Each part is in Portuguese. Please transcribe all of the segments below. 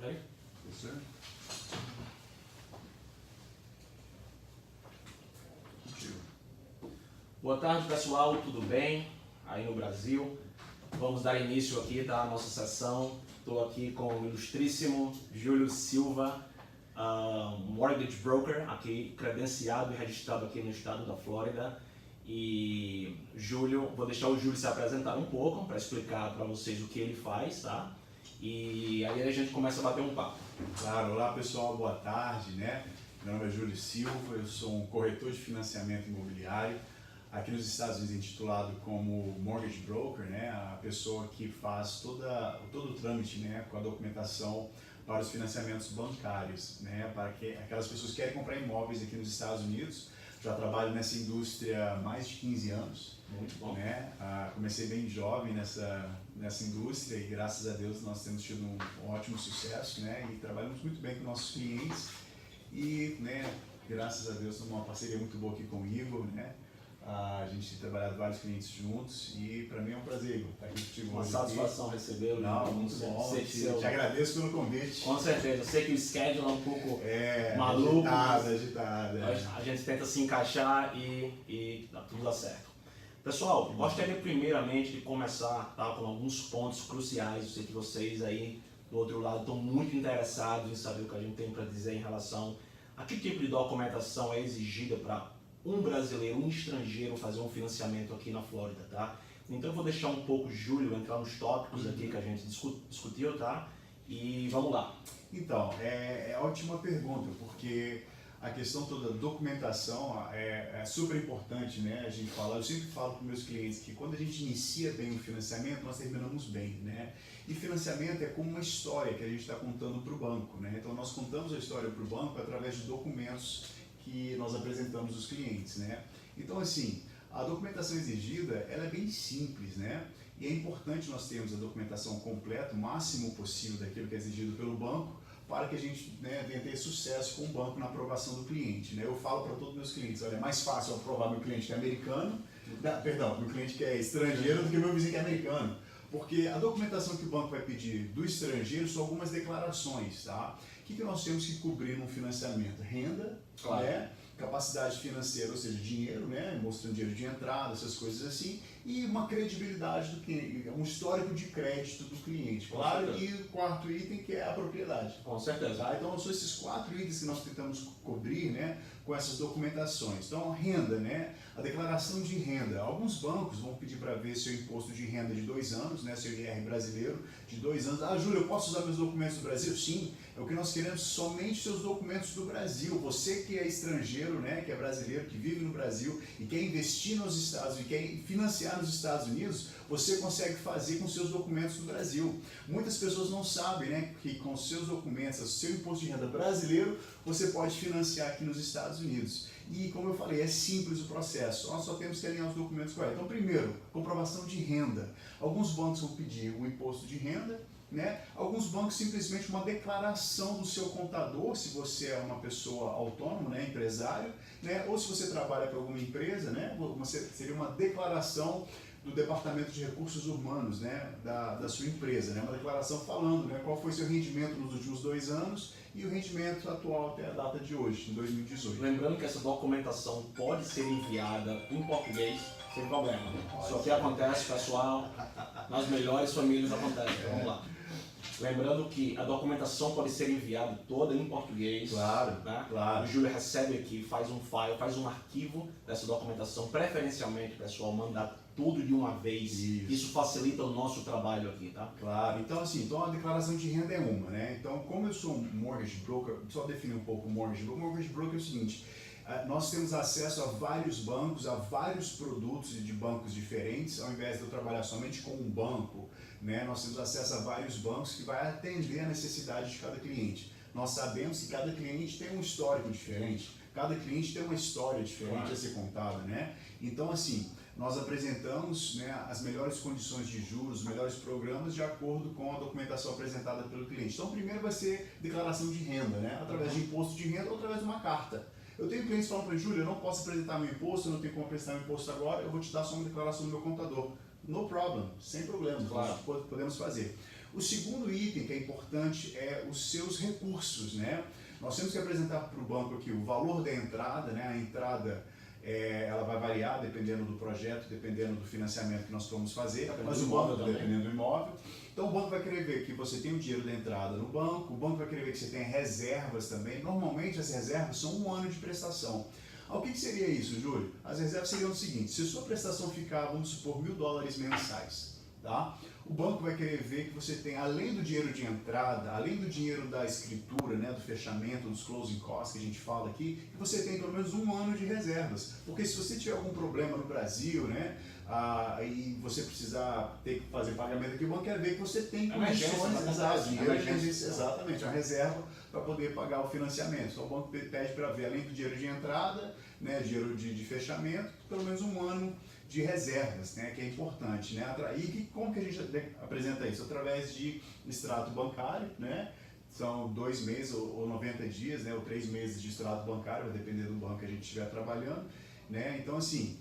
Ready? Yes, sir. Boa tarde, pessoal, tudo bem? Aí no Brasil. Vamos dar início aqui à nossa sessão. Estou aqui com o ilustríssimo Júlio Silva, mortgage broker, aqui credenciado e registrado aqui no estado da Flórida. E Júlio, vou deixar o Júlio se apresentar um pouco para explicar para vocês o que ele faz, tá? E aí a gente começa a bater um papo. Claro, olá pessoal, boa tarde, né? Meu nome é Júlio Silva, eu sou um corretor de financiamento imobiliário. Aqui nos Estados Unidos intitulado como mortgage broker, né? A pessoa que faz todo o trâmite, né? Com a documentação para os financiamentos bancários, né? Para que aquelas pessoas que querem comprar imóveis aqui nos Estados Unidos. Já trabalho nessa indústria há mais de 15 anos. Muito bom. Né? Comecei bem jovem nessa indústria e graças a Deus nós temos tido um ótimo sucesso, né? E trabalhamos muito bem com nossos clientes e, né, graças a Deus, uma parceria muito boa aqui com o Igor, né? A gente tem trabalhado vários clientes juntos e para mim é um prazer, Igor, estar aqui contigo Uma hoje. satisfação recebê-lo. Não, muito bom. Sei que Te agradeço pelo convite. Com certeza, eu sei que o schedule é um pouco maluco. Agitado. A gente tenta se encaixar e tudo dá certo. Pessoal, gostaria primeiramente de começar, tá, com alguns pontos cruciais. Eu sei que vocês aí do outro lado estão muito interessados em saber o que a gente tem para dizer em relação a que tipo de documentação é exigida para um brasileiro, um estrangeiro fazer um financiamento aqui na Flórida, tá? Então eu vou deixar um pouco o Júlio entrar nos tópicos aqui que a gente discutiu, tá? E vamos lá. Então, é ótima pergunta, porque a questão toda da documentação é super importante, né? A gente fala, eu sempre falo para os meus clientes que quando a gente inicia bem o financiamento, nós terminamos bem, né? E financiamento é como uma história que a gente está contando para o banco, né? Então nós contamos a história para o banco através de documentos que nós apresentamos aos clientes, né? Então assim, a documentação exigida, ela é bem simples, né? E é importante nós termos a documentação completa, o máximo possível daquilo que é exigido pelo banco, para que a gente, né, venha ter sucesso com o banco na aprovação do cliente, né? Eu falo para todos os meus clientes, olha, é mais fácil eu aprovar meu cliente que é americano, meu cliente que é estrangeiro do que meu vizinho que é americano. Porque a documentação que o banco vai pedir do estrangeiro são algumas declarações, tá? O que nós temos que cobrir num financiamento? Renda, claro, né? Capacidade financeira, ou seja, dinheiro, né? Mostrando dinheiro de entrada, essas coisas assim, e uma credibilidade do cliente, um histórico de crédito do cliente, claro, e o quarto item que é a propriedade. Com certeza. Tá? Então são esses 4 itens que nós tentamos cobrir, né, com essas documentações. Então renda, né, a declaração de renda. Alguns bancos vão pedir para ver seu imposto de renda de 2 anos, né, seu IR brasileiro de 2 anos. Ah, Júlio, eu posso usar meus documentos do Brasil? Sim, é o que nós queremos, somente seus documentos do Brasil. Você que é estrangeiro, né, que é brasileiro, que vive no Brasil e quer investir nos Estados Unidos, quer financiar nos Estados Unidos, você consegue fazer com seus documentos do Brasil. Muitas pessoas não sabem, né, que com seus documentos, seu imposto de renda brasileiro, você pode financiar aqui nos Estados Unidos. E como eu falei, é simples o processo, nós só temos que alinhar os documentos corretos. Então primeiro, comprovação de renda. Alguns bancos vão pedir o imposto de renda, né? Alguns bancos simplesmente uma declaração do seu contador, se você é uma pessoa autônoma, né, empresário, né, ou se você trabalha para alguma empresa, né, seria uma declaração do Departamento de Recursos Humanos, né, da sua empresa, né, uma declaração falando, né, qual foi seu rendimento nos últimos 2 anos e o rendimento atual até a data de hoje, em 2018. Lembrando que essa documentação pode ser enviada em português sem problema. Só que acontece, pessoal, nas melhores famílias acontece. Vamos lá. Lembrando que a documentação pode ser enviada toda em português. Claro, né? claro. O Júlio recebe aqui, faz um file, faz um arquivo dessa documentação, preferencialmente, pessoal, mandar tudo de uma vez. Isso facilita o nosso trabalho aqui, tá? Claro. Então, assim, então a declaração de renda é uma, né? Então, como eu sou um mortgage broker, só definir um pouco o mortgage broker. O mortgage broker é o seguinte, nós temos acesso a vários bancos, a vários produtos de bancos diferentes, ao invés de eu trabalhar somente com um banco, né? Nós temos acesso a vários bancos que vai atender a necessidade de cada cliente. Nós sabemos que cada cliente tem um histórico diferente, cada cliente tem uma história diferente a ser contada, né? Então, assim, nós apresentamos, né, as melhores condições de juros, os melhores programas de acordo com a documentação apresentada pelo cliente. Então, primeiro vai ser declaração de renda, né? Através de imposto de renda ou através de uma carta. Eu tenho clientes falando para mim, Júlio, eu não posso apresentar meu imposto, eu não tenho como apresentar meu imposto agora, eu vou te dar só uma declaração do meu contador. No problem, sem problema, Claro. podemos fazer. O segundo item que é importante é os seus recursos, né? Nós temos que apresentar para o banco aqui o valor da entrada, né? A entrada ela vai variar dependendo do projeto, dependendo do financiamento que nós vamos fazer, mas o banco, dependendo do imóvel. Então o banco vai querer ver que você tem o dinheiro da entrada no banco, o banco vai querer ver que você tem reservas também. Normalmente as reservas são 1 ano de prestação. O que seria isso, Júlio? As reservas seriam o seguinte: se a sua prestação ficar, vamos supor, $1.000 mensais, tá? O banco vai querer ver que você tem, além do dinheiro de entrada, além do dinheiro da escritura, né, do fechamento, dos closing costs que a gente fala aqui, que você tem pelo menos 1 ano de reservas. Porque se você tiver algum problema no Brasil, né, e você precisar ter que fazer pagamento aqui, o banco quer ver que você tem condições, exatamente, a reserva para poder pagar o financiamento. Então o banco pede para ver, além do dinheiro de entrada, né, dinheiro de fechamento, pelo menos 1 ano de reservas, né, que é importante, né? E como que a gente apresenta isso? Através de extrato bancário, né? São 2 meses ou 90 dias, né, ou 3 meses de extrato bancário, vai depender do banco que a gente estiver trabalhando, né? Então, assim,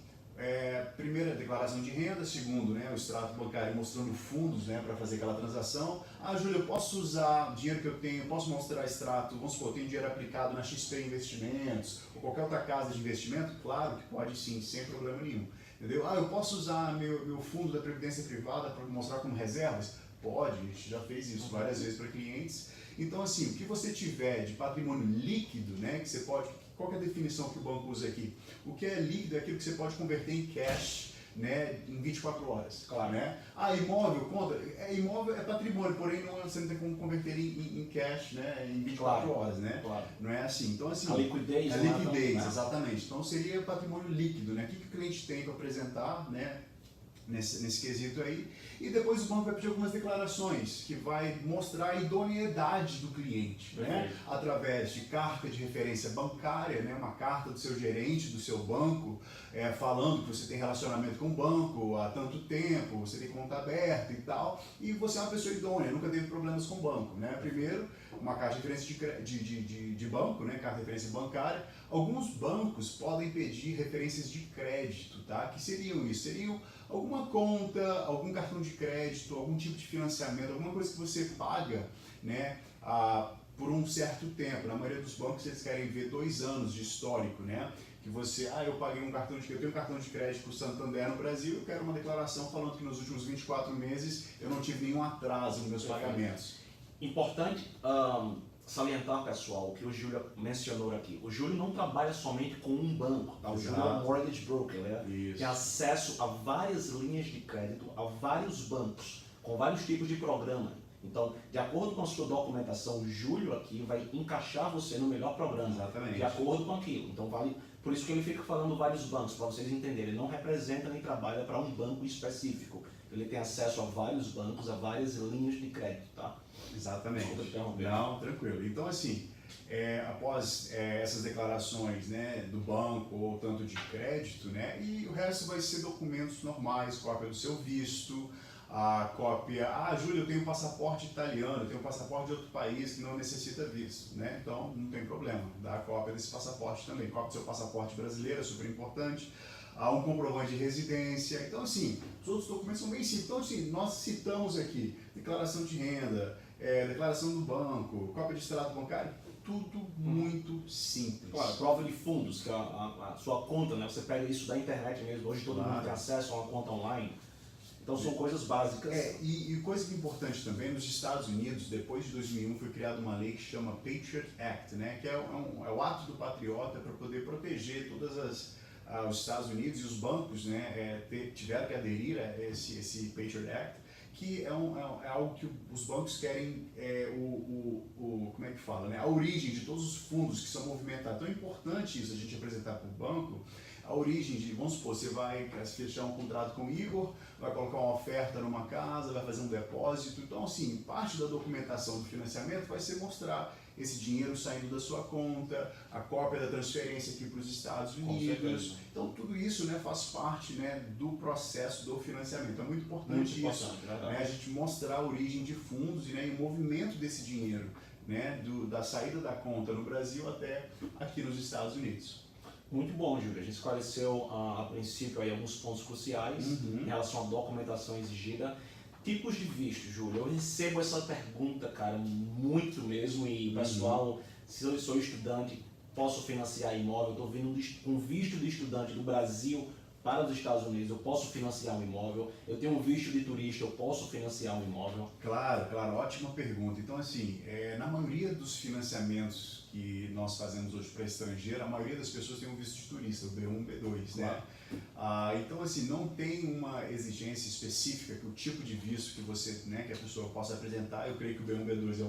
primeira, declaração de renda. Segundo, né, o extrato bancário mostrando fundos, né, para fazer aquela transação. Júlio, eu posso usar dinheiro que eu tenho, posso mostrar extrato, vamos supor, eu tenho dinheiro aplicado na XP Investimentos ou qualquer outra casa de investimento? Claro que pode sim, sem problema nenhum. Entendeu? Eu posso usar meu fundo da Previdência Privada para mostrar como reservas? Pode, a gente já fez isso várias vezes para clientes. Então, assim, o que você tiver de patrimônio líquido, né, que você pode... Qual que é a definição que o banco usa aqui? O que é líquido é aquilo que você pode converter em cash, né, em 24 horas. Claro, né? Imóvel, conta, imóvel é patrimônio, porém você não tem como converter em cash, né, em 24 horas, né? Claro. Não é assim. Então, assim, a liquidez, exatamente. Então seria patrimônio líquido, né? O que o cliente tem para apresentar, né, nesse quesito aí. E depois o banco vai pedir algumas declarações que vai mostrar a idoneidade do cliente, né? Através de carta de referência bancária, né? Uma carta do seu gerente, do seu banco, falando que você tem relacionamento com o banco há tanto tempo, você tem conta aberta e tal, e você é uma pessoa idônea, nunca teve problemas com o banco, né? Primeiro, uma carta de referência de banco, né? Carta de referência bancária. Alguns bancos podem pedir referências de crédito, tá? Que seriam isso? Seriam alguma conta, algum cartão de crédito, algum tipo de financiamento, alguma coisa que você paga, né, por um certo tempo. Na maioria dos bancos eles querem ver 2 anos de histórico, né? Que você, eu paguei eu tenho um cartão de crédito para o Santander no Brasil, eu quero uma declaração falando que nos últimos 24 meses eu não tive nenhum atraso nos meus pagamentos. Importante salientar, pessoal, o que o Júlio mencionou aqui. O Júlio não trabalha somente com um banco, tá? O Júlio é um mortgage broker, né? Tem acesso a várias linhas de crédito, a vários bancos, com vários tipos de programa. Então, de acordo com a sua documentação, o Júlio aqui vai encaixar você no melhor programa. Exatamente. De acordo com aquilo. Então, vale, por isso que ele fica falando vários bancos, para vocês entenderem. Ele não representa nem trabalha para um banco específico. Ele tem acesso a vários bancos, a várias linhas de crédito, tá? Exatamente. Não, tranquilo. Então, assim, após essas declarações, né, do banco ou tanto de crédito, né, e o resto vai ser documentos normais, cópia do seu visto, a cópia... Júlio, eu tenho um passaporte italiano, eu tenho um passaporte de outro país que não necessita visto, né? Então, não tem problema, dá a cópia desse passaporte também. Cópia do seu passaporte brasileiro, é super importante. Um comprovante de residência. Então, assim, os outros documentos são bem simples. Então, assim, nós citamos aqui declaração de renda, declaração do banco, cópia de extrato bancário, tudo muito simples. Claro, prova de fundos, que a sua conta, né? Você pega isso da internet mesmo, hoje todo mundo tem acesso a uma conta online. Então são coisas básicas. E coisa que é importante também, nos Estados Unidos, depois de 2001, foi criada uma lei que chama Patriot Act, né? Que é o ato do patriota para poder proteger todas os Estados Unidos, e os bancos, né, tiveram que aderir a esse Patriot Act, que é algo que os bancos querem, como é que fala, né, a origem de todos os fundos que são movimentados. Então é importante isso, a gente apresentar para o banco a origem de, vamos supor, você vai fechar um contrato com o Igor, vai colocar uma oferta numa casa, vai fazer um depósito. Então, assim, parte da documentação do financiamento vai ser mostrar esse dinheiro saindo da sua conta, a cópia da transferência aqui para os Estados Unidos. Então, tudo isso, né, faz parte, né, do processo do financiamento. É muito importante né, a gente mostrar a origem de fundos, né, e o movimento desse dinheiro, né, da saída da conta no Brasil até aqui nos Estados Unidos. Muito bom, Júlio. A gente esclareceu a princípio aí alguns pontos cruciais em relação à documentação exigida. Tipos de visto, Júlio. Eu recebo essa pergunta, cara, muito mesmo. E pessoal, se eu sou estudante, posso financiar imóvel. Estou vindo com visto de estudante do Brasil para os Estados Unidos, eu posso financiar um imóvel. Eu tenho um visto de turista, eu posso financiar um imóvel. Claro, claro, ótima pergunta. Então, assim, na maioria dos financiamentos que nós fazemos hoje para estrangeiro, a maioria das pessoas tem um visto de turista, o B1, B2, né? Então, assim, não tem uma exigência específica que o tipo de visto que você, né, que a pessoa possa apresentar. Eu creio que o B1, B2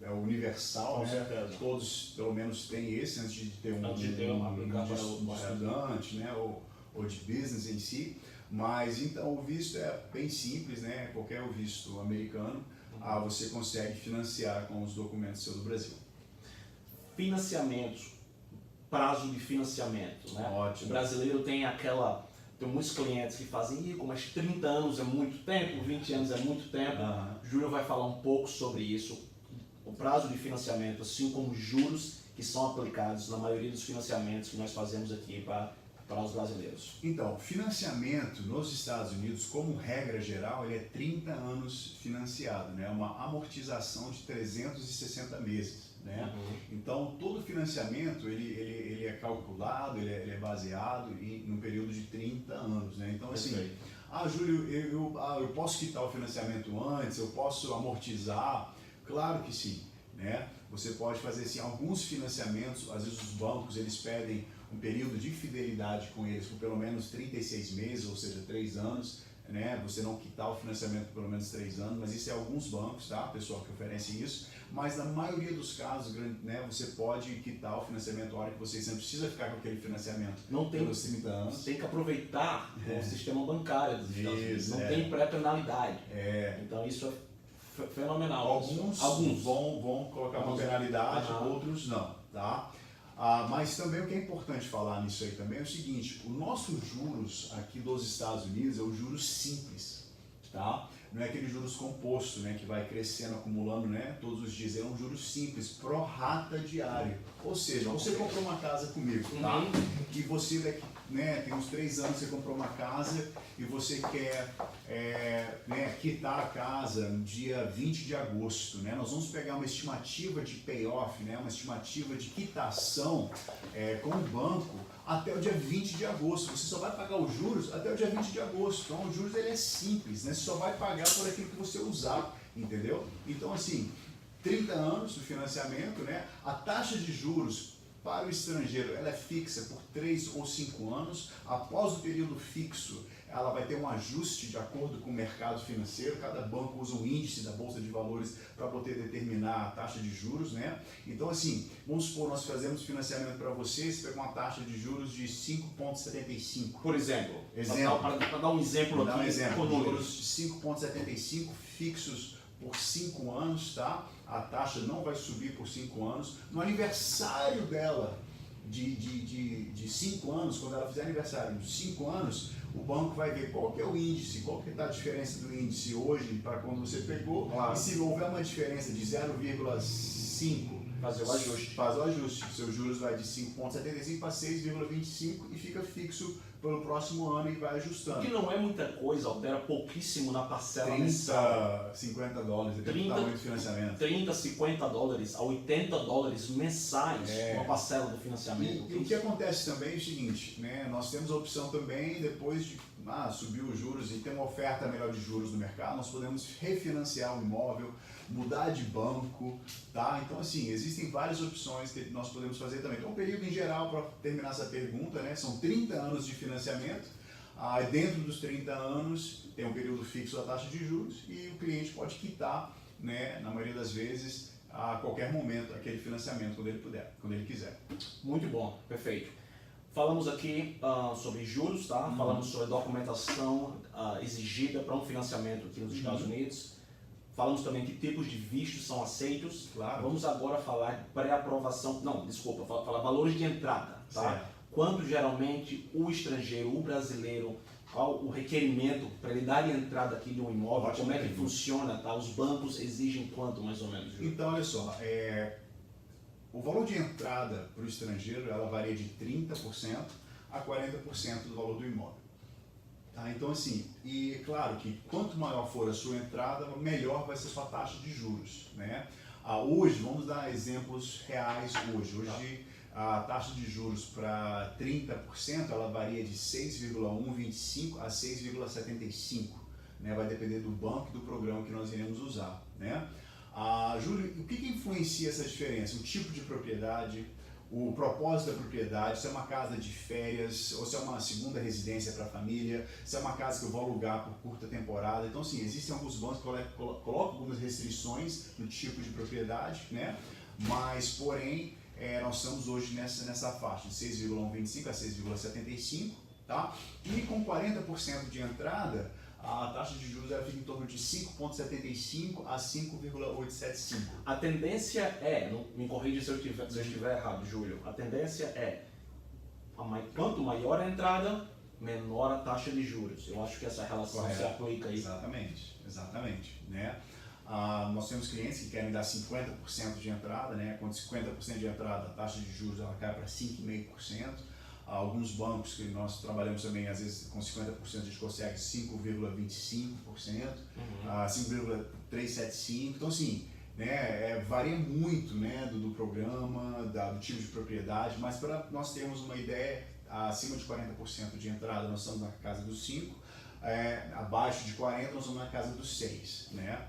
é o universal, Com né? certeza. Todos, pelo menos, têm esse antes de ter um estudante, né? Ou de business em si. Mas, então, o visto é bem simples, né? Qualquer visto americano, você consegue financiar com os documentos seu do Brasil. Financiamento, prazo de financiamento, né? Ótimo. O brasileiro tem muitos clientes que fazem, mas 30 anos é muito tempo, 20 anos é muito tempo. Júlio vai falar um pouco sobre isso. O prazo de financiamento, assim como juros que são aplicados na maioria dos financiamentos que nós fazemos aqui para os brasileiros. Então, financiamento nos Estados Unidos, como regra geral, ele é 30 anos financiado, né? Uma amortização de 360 meses. Né? Então, todo financiamento ele é calculado, ele é baseado num período de 30 anos. Né? Então, assim, Júlio, eu posso quitar o financiamento antes, eu posso amortizar? Claro que sim. Né? Você pode fazer assim, alguns financiamentos, às vezes os bancos eles pedem um período de fidelidade com eles por pelo menos 36 meses, ou seja, 3 anos. Né? Você não quitar o financiamento por pelo menos 3 anos, mas isso é alguns bancos, tá? Pessoal que oferecem isso. Mas na maioria dos casos, né, você pode quitar o financiamento a hora que você não precisa ficar com aquele financiamento pelos 30 anos. Tem que aproveitar o sistema bancário dos Estados Unidos. Não tem pré-penalidade. Então isso é fenomenal. Alguns vão colocar uma penalidade, outros não. Tá? Mas também o que é importante falar nisso aí também é o seguinte: o nosso juros aqui dos Estados Unidos é o juros simples, tá? Não é aquele juros composto, né, que vai crescendo, acumulando, né, todos os dias. É um juros simples, pro rata diário. Ou seja, você comprou uma casa comigo, tá? E você daqui, né, tem uns 3 anos você comprou uma casa e você quer né, quitar a casa no dia 20 de agosto. Né? Nós vamos pegar uma estimativa de payoff, né, uma estimativa de quitação com o banco até o dia 20 de agosto. Você só vai pagar os juros até o dia 20 de agosto. Então, os juros ele é simples, né? Você só vai pagar por aquilo que você usar, entendeu? Então, assim, 30 anos do financiamento, né? A taxa de juros para o estrangeiro ela é fixa por 3 ou 5 anos. Após o período fixo, ela vai ter um ajuste de acordo com o mercado financeiro. Cada banco usa um índice da Bolsa de Valores para poder determinar a taxa de juros, né? Então, assim, vamos supor, nós fazemos financiamento para vocês, pega uma taxa de juros de 5,75. Por exemplo. Para dar um exemplo aqui. Juros de 5,75 fixos por 5 anos, tá? A taxa não vai subir por 5 anos. No aniversário dela de 5 anos, quando ela fizer aniversário de 5 anos, o banco vai ver qual que é o índice, qual que está a diferença do índice hoje para quando você pegou, e se houver uma diferença de 0,5, fazer o ajuste. Faz o ajuste. Seus juros vai de 5,75 para 6,25 e fica fixo pelo próximo ano e vai ajustando. O que não é muita coisa, altera pouquíssimo na parcela 30, 50 dólares, depende do tamanho do financiamento. 30, 50 dólares a 80 dólares mensais, uma parcela do financiamento. E o que acontece também é o seguinte, né? Nós temos a opção também, depois de subir os juros e ter uma oferta melhor de juros no mercado, nós podemos refinanciar o imóvel, mudar de banco, tá? Então, assim, existem várias opções que nós podemos fazer também. Então, o período em geral, para terminar essa pergunta, né, são 30 anos de financiamento. Dentro dos 30 anos, tem um período fixo da taxa de juros e o cliente pode quitar, né, na maioria das vezes, a qualquer momento, aquele financiamento, quando ele puder, quando ele quiser. Muito bom, perfeito. Falamos aqui sobre juros, tá? Falamos sobre documentação exigida para um financiamento aqui nos Estados Unidos. Falamos também que tipos de vistos são aceitos. Claro. Vamos agora falar de pré-aprovação, falar valores de entrada, tá? Certo. Quanto geralmente o estrangeiro, o brasileiro, qual o requerimento para ele dar entrada aqui de um imóvel, como é que funciona, tá? Os bancos exigem quanto mais ou menos? Júlio? Então, olha só, o valor de entrada para o estrangeiro ela varia de 30% a 40% do valor do imóvel. Tá? Então, assim, e claro que quanto maior for a sua entrada, melhor vai ser a sua taxa de juros, né? Hoje, vamos dar exemplos reais hoje. Hoje, a taxa de juros para 30%, ela varia de 6,125 a 6,75, né? Vai depender do banco e do programa que nós iremos usar, né? Júlio, o que influencia essa diferença? O tipo de propriedade, o propósito da propriedade, se é uma casa de férias, ou se é uma segunda residência para a família, se é uma casa que eu vou alugar por curta temporada. Então, sim, existem alguns bancos que colocam algumas restrições no tipo de propriedade, né? Mas, porém, nós estamos hoje nessa faixa de 6,125 a 6,75, tá? E com 40% de entrada, a taxa de juros fica em torno de 5,75 a 5,875. A tendência me corrija se eu estiver errado, Júlio, a tendência quanto maior a entrada, menor a taxa de juros. Eu acho que essa relação Correto. se aplica aí. Exatamente, né? Nós temos clientes que querem dar 50% de entrada, né? Com 50% de entrada, a taxa de juros ela cai para 5,5%. Alguns bancos que nós trabalhamos também, às vezes com 50% a gente consegue 5,25%, 5,375%. Então, assim, né, varia muito, né, do programa, do tipo de propriedade, mas para nós termos uma ideia, acima de 40% de entrada nós estamos na casa dos 5%, abaixo de 40% nós estamos na casa dos 6%. Né?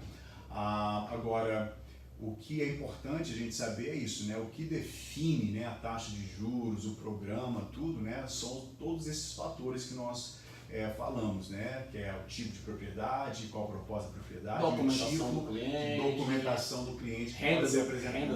Agora, o que é importante a gente saber é isso, né? O que define, né, a taxa de juros, o programa, tudo, né, são todos esses fatores que nós falamos, né? Que é o tipo de propriedade, qual o propósito da propriedade, documentação o tipo, do cliente, documentação do cliente, renda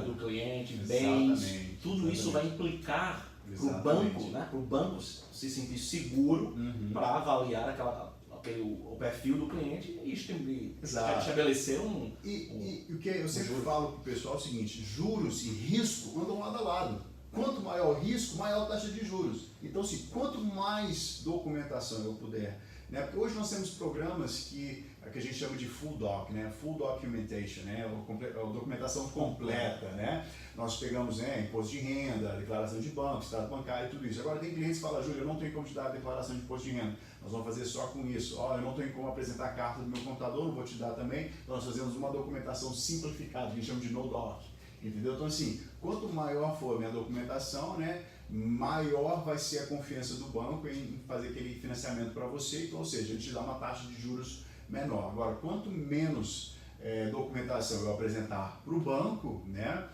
do cliente, bens, tudo isso vai implicar para o banco, né? Para o banco se sentir seguro para avaliar o perfil do cliente e estabelecer um... E o que eu sempre falo para o pessoal é o seguinte: juros e risco andam lado a lado. Quanto maior o risco, maior a taxa de juros. Então, se quanto mais documentação eu puder, né? Porque hoje nós temos programas que a gente chama de full doc, né? Full documentation, né? A documentação completa, né? Nós pegamos, né, imposto de renda, declaração de banco, extrato bancário e tudo isso. Agora tem clientes que falam: Júlio, eu não tenho como te dar a declaração de imposto de renda, nós vamos fazer só com isso. Eu não tenho como apresentar a carta do meu contador, não vou te dar também. Então nós fazemos uma documentação simplificada, que a gente chama de no doc. Entendeu? Então, assim, quanto maior for a minha documentação, né, maior vai ser a confiança do banco em fazer aquele financiamento para você. Então, ou seja, ele te dá uma taxa de juros menor. Agora, quanto menos documentação eu apresentar para o banco, né,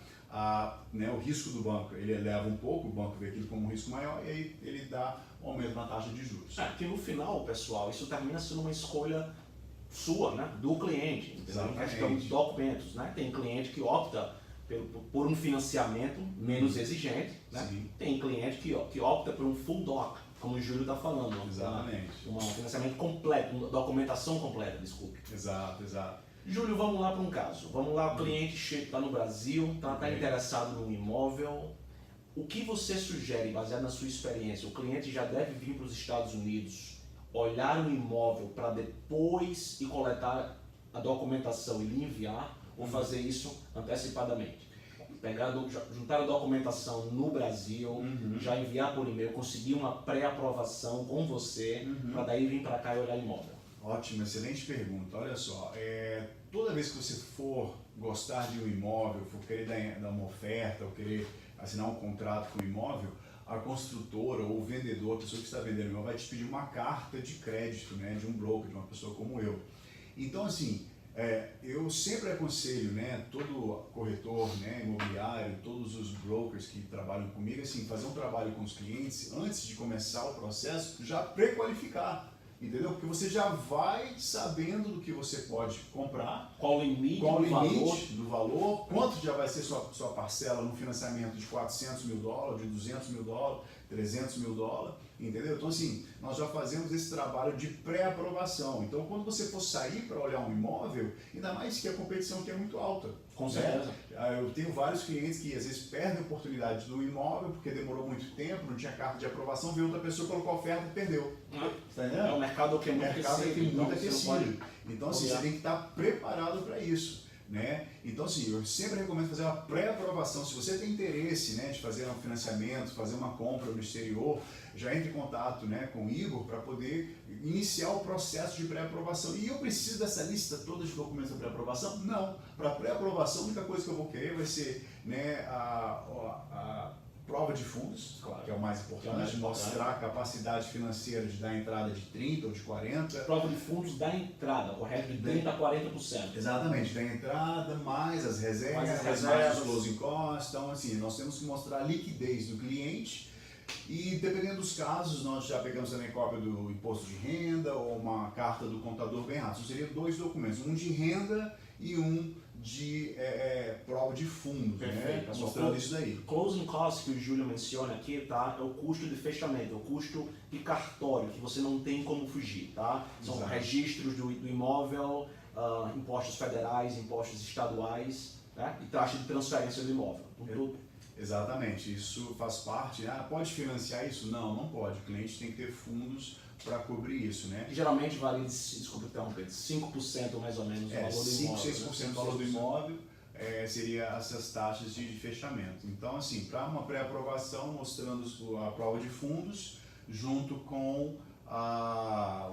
o risco do banco ele eleva um pouco, o banco vê aquilo como um risco maior e aí ele dá um aumento na taxa de juros. Que no final, pessoal, isso termina sendo uma escolha sua, né, do cliente. Em questão de documentos, né? Tem cliente que opta por um financiamento menos exigente, né? Tem cliente que opta por um full doc, como o Júlio está falando. Exatamente. Um financiamento completo, uma documentação completa, desculpe. Exato. Júlio, vamos lá para um caso. Vamos lá, o cliente está no Brasil, está interessado num imóvel. O que você sugere, baseado na sua experiência? O cliente já deve vir para os Estados Unidos, olhar um imóvel para depois e coletar a documentação e lhe enviar, ou fazer isso antecipadamente? Juntar a documentação no Brasil, já enviar por e-mail, conseguir uma pré-aprovação com você, para daí vir para cá e olhar imóvel. Ótimo, excelente pergunta. Olha só, toda vez que você for gostar de um imóvel, for querer dar uma oferta, ou querer assinar um contrato com o imóvel, a construtora ou o vendedor, a pessoa que está vendendo o imóvel, vai te pedir uma carta de crédito, né, de um broker, de uma pessoa como eu. Então, assim, eu sempre aconselho, né, todo corretor, né, imobiliário, todos os brokers que trabalham comigo, assim, fazer um trabalho com os clientes antes de começar o processo, já pré-qualificar. Entendeu? Porque você já vai sabendo do que você pode comprar, qual o limite do valor, quanto já vai ser sua parcela no financiamento de $400 mil, de $200 mil, $300 mil, entendeu? Então, assim, nós já fazemos esse trabalho de pré-aprovação. Então, quando você for sair para olhar um imóvel, ainda mais que a competição aqui é muito alta. Com certeza. Eu tenho vários clientes que às vezes perdem a oportunidade do imóvel porque demorou muito tempo, não tinha carta de aprovação, veio outra pessoa, colocou a oferta e perdeu. Tá entendendo? O mercado aqui é muito aquecido. Então, assim, você tem que estar preparado para isso. né? Então, assim, eu sempre recomendo fazer uma pré-aprovação. Se você tem interesse, né, de fazer um financiamento, fazer uma compra no exterior, já entre em contato, né, com o Igor para poder iniciar o processo de pré-aprovação. E eu preciso dessa lista toda de documentos da pré-aprovação? Não. Para pré-aprovação, a única coisa que eu vou querer vai ser, né, a prova de fundos, Claro, que é o mais importante, mostrar a capacidade financeira de dar entrada de 30% ou de 40%. Prova de fundos da entrada, correto? De 30% a 40%. Exatamente, da entrada, mais as reservas, mais os closing costs. Então, assim, nós temos que mostrar a liquidez do cliente e, dependendo dos casos, nós já pegamos também cópia do imposto de renda ou uma carta do contador bem rápido. Então, seriam 2 documentos, um de renda e um de prova de fundos, né? Mostrando isso daí. Closing costs que o Júlio menciona aqui, tá? É o custo de fechamento, é o custo de cartório, que você não tem como fugir, tá? São Exato. registros do imóvel, impostos federais, impostos estaduais, né? E taxa de transferência do imóvel. Tudo. Exatamente, isso faz parte. Pode financiar isso? Não, não pode. O cliente tem que ter fundos para cobrir isso, né? Que geralmente varia, desculpa interromper, 5% mais ou menos do valor do 5, imóvel. 6% do valor do imóvel seria essas taxas de fechamento. Então, assim, para uma pré-aprovação, mostrando a prova de fundos, junto com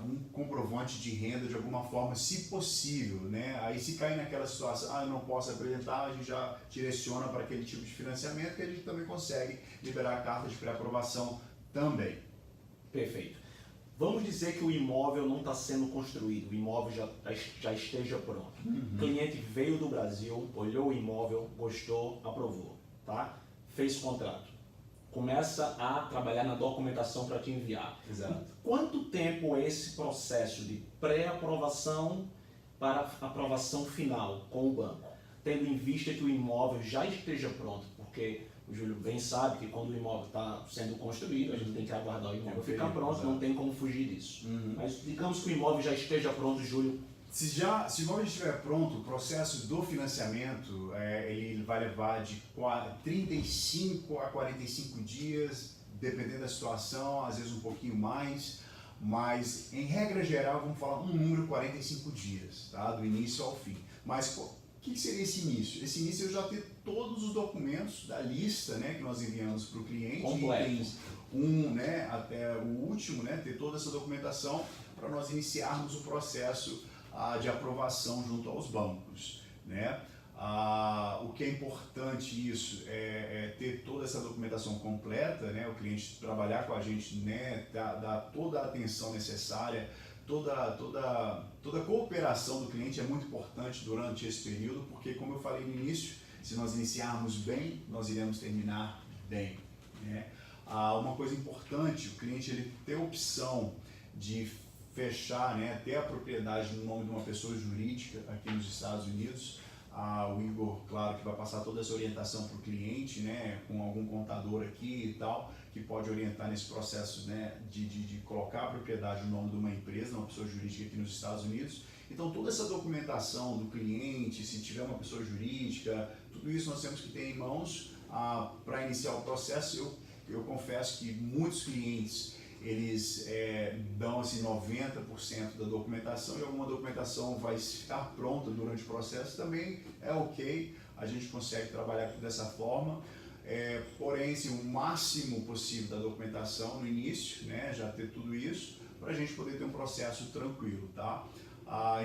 um comprovante de renda de alguma forma, se possível, né? Aí se cair naquela situação, eu não posso apresentar, a gente já direciona para aquele tipo de financiamento que a gente também consegue liberar a carta de pré-aprovação também. Perfeito. Vamos dizer que o imóvel não está sendo construído, o imóvel já esteja pronto. O cliente veio do Brasil, olhou o imóvel, gostou, aprovou, tá? Fez o contrato. Começa a trabalhar na documentação para te enviar. Exato. Quanto tempo é esse processo de pré-aprovação para aprovação final com o banco? Tendo em vista que o imóvel já esteja pronto, porque o Júlio bem sabe que quando o imóvel está sendo construído, a gente tem que aguardar o imóvel ficar pronto, não tem como fugir disso. Mas digamos que o imóvel já esteja pronto, Júlio. Se o imóvel estiver pronto, o processo do financiamento ele vai levar de 35 a 45 dias, dependendo da situação, às vezes um pouquinho mais, mas em regra geral vamos falar um número 45 dias, tá? Do início ao fim. Mas o que seria esse início? Esse início é eu já ter todos os documentos da lista, né, que nós enviamos para o cliente, itens 1, né, até o último, né, ter toda essa documentação para nós iniciarmos o processo de aprovação junto aos bancos, né? O que é importante isso é ter toda essa documentação completa, né? O cliente trabalhar com a gente, né? Dar toda a atenção necessária, toda a cooperação do cliente é muito importante durante esse período, porque, como eu falei no início, se nós iniciarmos bem, nós iremos terminar bem, né? Uma coisa importante, o cliente ele ter a opção de fechar, né, ter a propriedade no nome de uma pessoa jurídica aqui nos Estados Unidos. O Igor, claro, que vai passar toda essa orientação para o cliente, né, com algum contador aqui e tal, que pode orientar nesse processo, né, de colocar a propriedade no nome de uma empresa, uma pessoa jurídica aqui nos Estados Unidos. Então, toda essa documentação do cliente, se tiver uma pessoa jurídica, tudo isso nós temos que ter em mãos para iniciar o processo. Eu confesso que muitos clientes eles dão assim 90% da documentação e alguma documentação vai ficar pronta durante o processo, também é ok, a gente consegue trabalhar dessa forma, porém assim, o máximo possível da documentação no início, né, já ter tudo isso, para a gente poder ter um processo tranquilo, tá?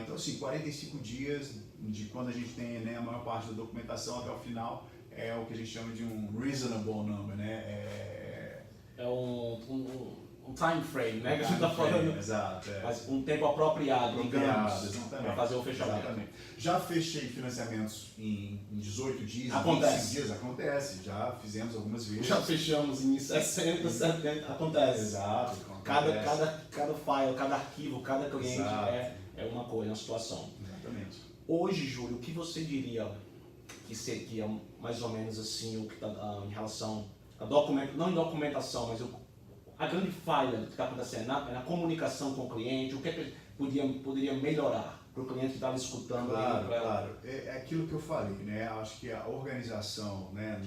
Então assim, 45 dias de quando a gente tem, né, a maior parte da documentação até o final é o que a gente chama de um reasonable number, né? Um time frame, né? Que a gente está falando. Exato. Mas um tempo apropriado, digamos, para fazer o fechamento. Exatamente. Já fechei financiamentos em 18 dias, acontece. 25 dias, acontece. Já fizemos algumas vezes. Já fechamos em 60, 70, acontece. Exato. Cada file, cada arquivo, cada cliente é uma coisa, é uma situação. Exatamente. Hoje, Júlio, o que você diria que é mais ou menos assim o que está em relação a não em documentação, mas a grande falha do que está acontecendo na comunicação com o cliente, o que é que poderia melhorar para o cliente que estava escutando? Claro. É aquilo que eu falei, né? Acho que a organização, né,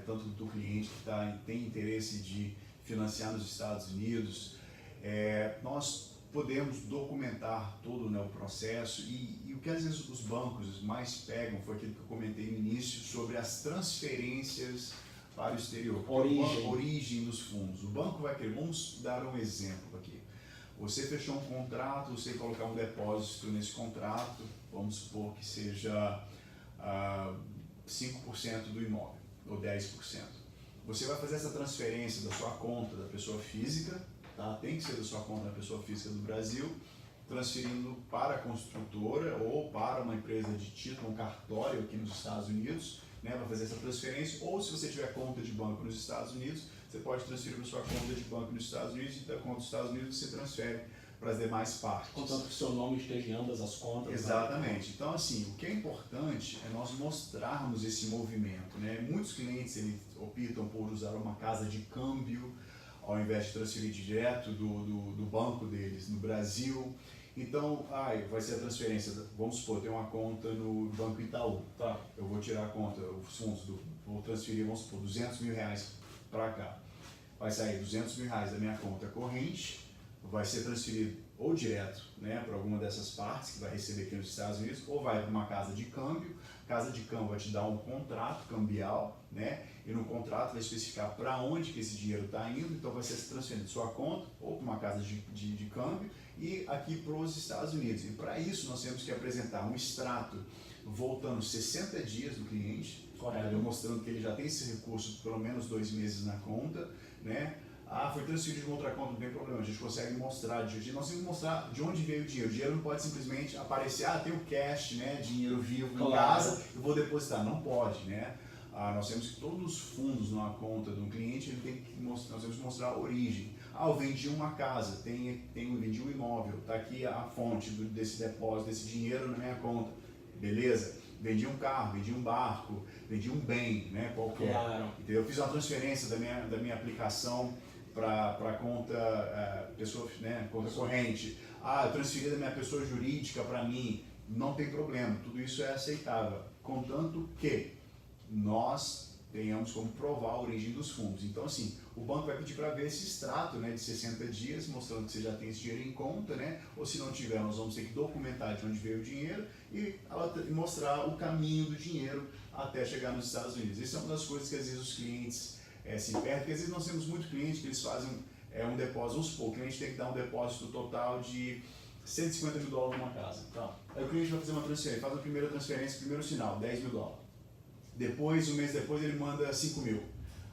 tanto do cliente que tem interesse de financiar nos Estados Unidos, nós podemos documentar todo, né, o processo e o que às vezes os bancos mais pegam foi aquilo que eu comentei no início sobre as transferências para o exterior. Origem dos fundos. O banco vai querer, vamos dar um exemplo aqui. Você fechou um contrato, você colocar um depósito nesse contrato, vamos supor que seja 5% do imóvel, ou 10%. Você vai fazer essa transferência da sua conta da pessoa física, tá? Tem que ser da sua conta da pessoa física do Brasil, transferindo para a construtora ou para uma empresa de título, um cartório aqui nos Estados Unidos, né? Vai fazer essa transferência, ou se você tiver conta de banco nos Estados Unidos, você pode transferir para a sua conta de banco nos Estados Unidos e da conta dos Estados Unidos você transfere para as demais partes. Contanto que o seu nome esteja em ambas as contas. Exatamente. Então, assim, o que é importante é nós mostrarmos esse movimento, né? Muitos clientes eles optam por usar uma casa de câmbio ao invés de transferir direto do banco deles no Brasil. Então, vai ser a transferência, vamos supor, tem uma conta no Banco Itaú. Tá. Eu vou tirar a conta, os fundos, vou transferir, vamos supor, R$200 mil para cá. Vai sair R$200 mil da minha conta corrente, vai ser transferido ou direto, né, para alguma dessas partes que vai receber aqui nos Estados Unidos, ou vai para uma casa de câmbio. Casa de câmbio vai te dar um contrato cambial, né, e no contrato vai especificar para onde que esse dinheiro está indo, então vai ser transferido de sua conta ou para uma casa de câmbio e aqui para os Estados Unidos. E para isso nós temos que apresentar um extrato voltando 60 dias do cliente, demonstrando que ele já tem esse recurso pelo menos 2 meses na conta, né? Foi transferido de uma outra conta, não tem problema, a gente consegue mostrar, nós temos que mostrar de onde veio o dinheiro. O dinheiro não pode simplesmente aparecer, tem o cash, né, dinheiro vivo em casa, eu vou depositar. Não pode, né? Nós temos que todos os fundos numa conta de um cliente, ele tem que mostrar, nós temos que mostrar a origem. Eu vendi uma casa, vendi um imóvel, está aqui a fonte desse depósito, desse dinheiro na minha conta, beleza? Vendi um carro, vendi um barco, vendi um bem, né, qualquer. Claro. Entendeu? Eu fiz uma transferência da minha aplicação para conta, pessoa, né, conta corrente. Eu transferi da minha pessoa jurídica para mim, não tem problema, tudo isso é aceitável, contanto que nós tenhamos como provar a origem dos fundos. Então, assim, o banco vai pedir para ver esse extrato, né, de 60 dias, mostrando que você já tem esse dinheiro em conta, né, ou se não tiver, nós vamos ter que documentar de onde veio o dinheiro e mostrar o caminho do dinheiro até chegar nos Estados Unidos. Isso é uma das coisas que às vezes os clientes se perdem, porque às vezes nós temos muitos clientes que eles fazem um depósito, vamos supor, o cliente tem que dar um depósito total de $150 mil numa casa. Tá. Aí o cliente vai fazer uma transferência, faz a primeira transferência, primeiro sinal, $10 mil. Depois, um mês depois, ele manda 5 mil.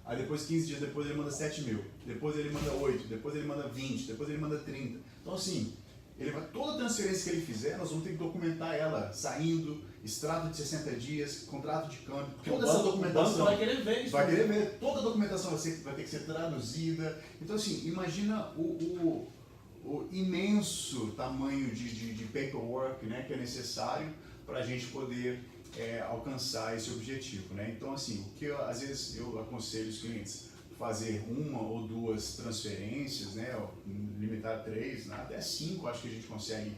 Aí depois, 15 dias depois, ele manda 7 mil. Depois ele manda 8, depois ele manda 20, depois ele manda 30. Então, assim, toda transferência que ele fizer, nós vamos ter que documentar ela saindo, extrato de 60 dias, contrato de câmbio, toda essa documentação. O banco vai querer ver isso. Vai querer ver. Toda a documentação vai ter que ser traduzida. Então, assim, imagina o imenso tamanho de paperwork, né, que é necessário para a gente poder alcançar esse objetivo, né? Então, assim, o que às vezes eu aconselho os clientes fazer 1 ou 2 transferências, né? Limitar 3, né? Até 5, acho que a gente consegue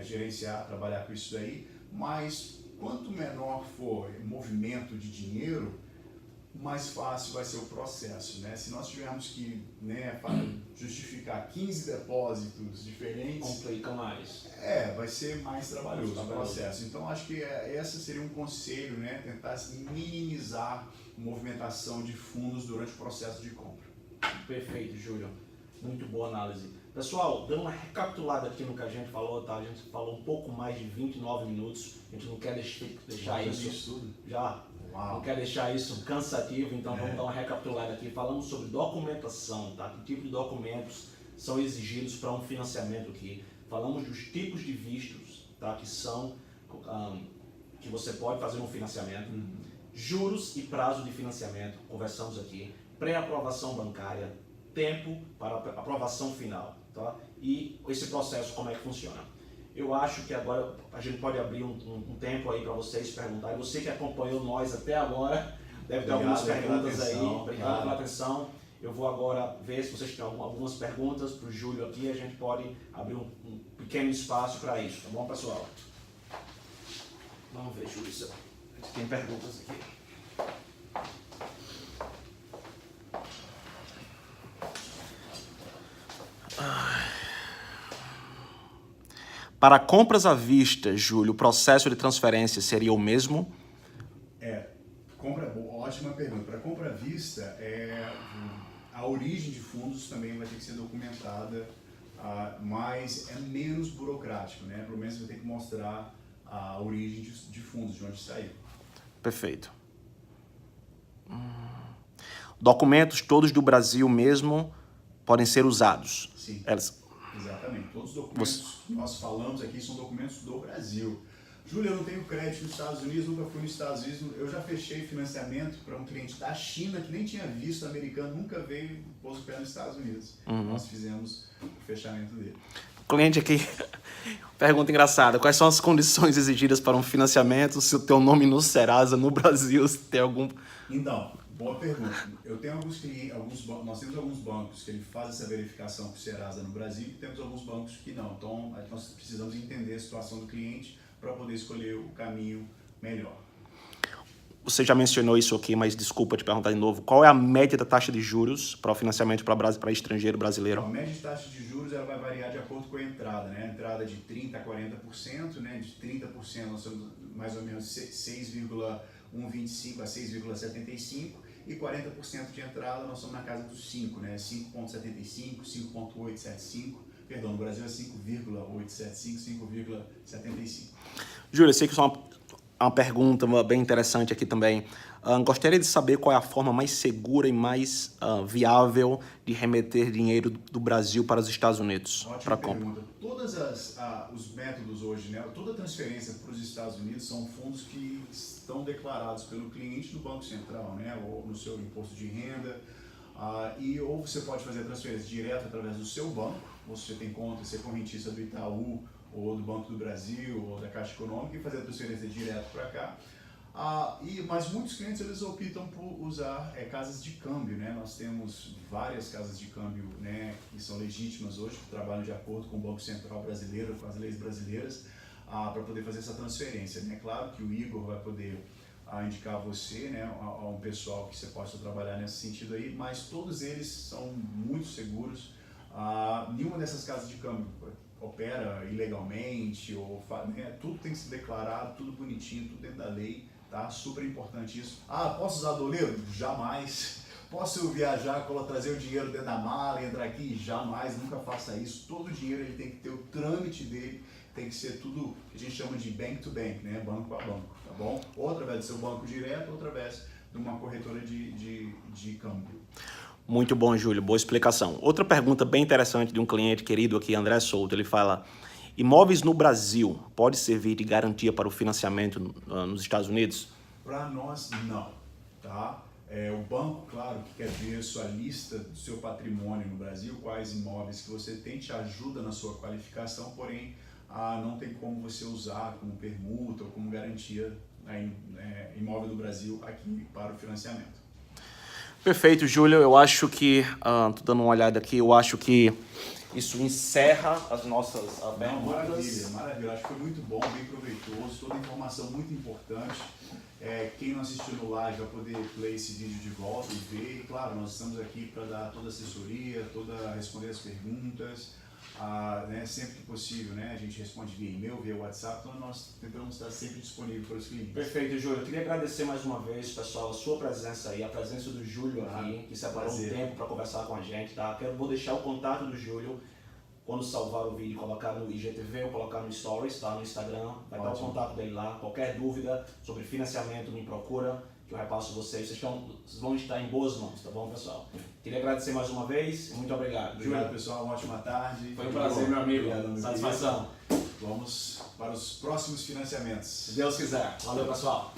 gerenciar, trabalhar com isso daí. Mas quanto menor for o movimento de dinheiro, mais fácil vai ser o processo, né? Se nós tivermos que, né, justificar 15 depósitos diferentes, complica mais. Vai ser mais trabalhoso o processo. Então acho que esse seria um conselho, né? Tentar minimizar a movimentação de fundos durante o processo de compra. Perfeito, Júlio. Muito boa análise. Pessoal, dando uma recapitulada aqui no que a gente falou, tá? A gente falou um pouco mais de 29 minutos. A gente não quer deixar isso tudo. Já. Uau. Não quer deixar isso cansativo, então vamos dar uma recapitulada aqui. Falamos sobre documentação, tá? Que tipo de documentos são exigidos para um financiamento aqui. Falamos dos tipos de vistos, tá? Que são que você pode fazer um financiamento. Juros e prazo de financiamento, conversamos aqui. Pré-aprovação bancária, tempo para aprovação final, tá? E esse processo, como é que funciona. Eu acho que agora a gente pode abrir um tempo aí para vocês perguntarem. Você que acompanhou nós até agora, deve ter algumas perguntas aí. Obrigado pela atenção. Eu vou agora ver se vocês têm algumas perguntas para o Júlio aqui. A gente pode abrir um pequeno espaço para isso, tá bom, pessoal? Vamos ver, Júlio, se a gente tem perguntas aqui. Para compras à vista, Júlio, o processo de transferência seria o mesmo? Ótima pergunta. Para compra à vista, a origem de fundos também vai ter que ser documentada, mas é menos burocrático, né? Pelo menos vai ter que mostrar a origem de fundos, de onde saiu. Perfeito. Documentos todos do Brasil mesmo podem ser usados? Sim, exatamente. Todos os documentos que nós falamos aqui são documentos do Brasil. Júlio, eu não tenho crédito nos Estados Unidos, nunca fui nos Estados Unidos. Eu já fechei financiamento para um cliente da China que nem tinha visto americano, nunca veio pôs o pé nos Estados Unidos. Nós fizemos o fechamento dele. Cliente aqui, pergunta engraçada, quais são as condições exigidas para um financiamento se o teu nome no Serasa no Brasil tem algum... Então, boa pergunta. Eu tenho alguns clientes, nós temos alguns bancos que ele faz essa verificação com o Serasa no Brasil e temos alguns bancos que não. Então, nós precisamos entender a situação do cliente para poder escolher o caminho melhor. Você já mencionou isso aqui, mas desculpa te perguntar de novo. Qual é a média da taxa de juros para o financiamento para estrangeiro brasileiro? A média de taxa de juros ela vai variar de acordo com a entrada, né? A entrada de 30% a 40%, né? De 30% nós somos mais ou menos 6,125 a 6,75% e 40% de entrada nós somos na casa dos 5, né? 5,75, 5,875. Perdão, no Brasil é 5,875, 5,75. Júlio, eu sei que isso é uma pergunta bem interessante aqui também. Gostaria de saber qual é a forma mais segura e mais viável de remeter dinheiro do Brasil para os Estados Unidos. Ótima pergunta. Todos os métodos hoje, né, toda transferência para os Estados Unidos são fundos que estão declarados pelo cliente no Banco Central, né, ou no seu imposto de renda. Ou você pode fazer a transferência direto através do seu banco, ou se você tem conta, você é correntista do Itaú, ou do Banco do Brasil, ou da Caixa Econômica, e fazer a transferência direto para cá. Mas muitos clientes eles optam por usar casas de câmbio, né? Nós temos várias casas de câmbio, né, que são legítimas hoje, que trabalham de acordo com o Banco Central brasileiro, com as leis brasileiras, para poder fazer essa transferência. É claro que o Igor vai poder indicar a você, né, a um pessoal que você possa trabalhar nesse sentido aí, mas todos eles são muito seguros. Nenhuma dessas casas de câmbio opera ilegalmente, né, tudo tem que ser declarado, tudo bonitinho, tudo dentro da lei, tá? Super importante isso. Posso usar doleiro? Jamais. Posso viajar, trazer o dinheiro dentro da mala e entrar aqui? Jamais, nunca faça isso. Todo o dinheiro ele tem que ter o trâmite dele, tem que ser tudo que a gente chama de bank to bank, né? Banco a banco, tá bom? Ou através do seu banco direto, ou através de uma corretora de câmbio. Muito bom, Júlio. Boa explicação. Outra pergunta bem interessante de um cliente querido aqui, André Souto. Ele fala, imóveis no Brasil pode servir de garantia para o financiamento nos Estados Unidos? Para nós, não. Tá? O banco, claro, que quer ver a sua lista do seu patrimônio no Brasil, quais imóveis que você tem, te ajuda na sua qualificação, porém, não tem como você usar como permuta ou como garantia imóvel do Brasil aqui para o financiamento. Perfeito, Júlio. Eu acho que, tô dando uma olhada aqui, eu acho que isso encerra as nossas perguntas. Maravilha. Acho que foi muito bom, bem proveitoso, toda informação muito importante. Quem não assistiu no live vai poder play esse vídeo de volta e ver. E, claro, nós estamos aqui para dar toda a assessoria, responder as perguntas. Né, sempre que possível, né, a gente responde via e-mail, via WhatsApp, então nós tentamos estar sempre disponível para os clientes. Perfeito, Júlio. Eu queria agradecer mais uma vez, pessoal, a sua presença aí, a presença do Júlio aqui, que separou um tempo para conversar com a gente, tá? Vou deixar o contato do Júlio quando salvar o vídeo, colocar no IGTV ou colocar no Stories, tá? No Instagram, vai estar o contato dele lá. Qualquer dúvida sobre financiamento, me procura, que eu repasso vocês. Vocês vão estar em boas mãos, tá bom, pessoal? Queria agradecer mais uma vez. Muito obrigado. Obrigado, pessoal. Uma ótima tarde. Foi um prazer, meu amigo. Obrigado, satisfação. Vamos para os próximos financiamentos. Se Deus quiser. Valeu, pessoal.